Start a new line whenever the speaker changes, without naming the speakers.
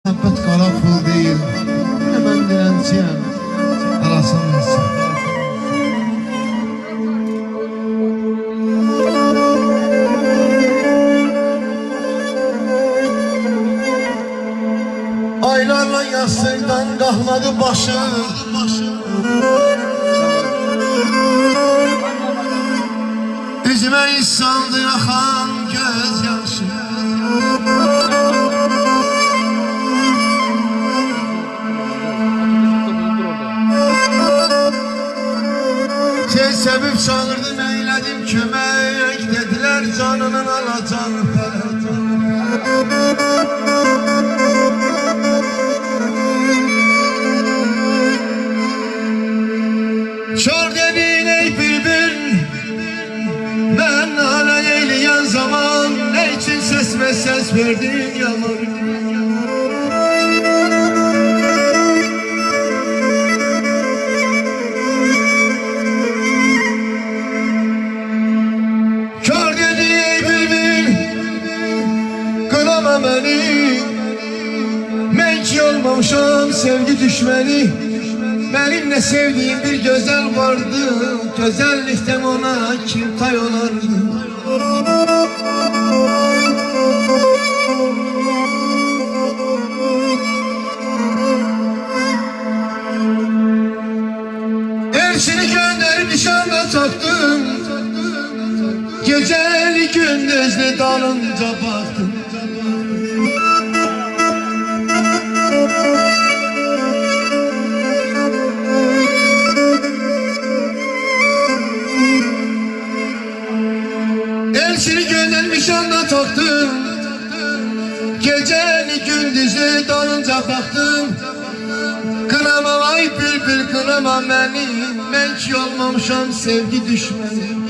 Muhabbet qara pul değil, hemen dilenciyem, arasınız. Aylarla yastıktan kalmadı başım. Üzüme saldı akan gözyaşı. Sevip çağırdım, eyledim kömek, dediler canının alacağını felakten. Çor dedin ey bülbül, ben hala eyleyen zaman, ne için sesme ses verdin yaman. Beni, ben ki olmamışam sevgi düşmeni. Benim ne sevdiğim bir güzel vardı, güzellikten ona kim tay olardı? Elçini gönderip nişanla taktım, geceli gündüzlü dalınca baktım. Elçini göndermiş anda taktım, geceni gündüzü dalınca baktım. Kınama ay bülbül kınama beni, ben ki olmamışam sevgi düşmeni.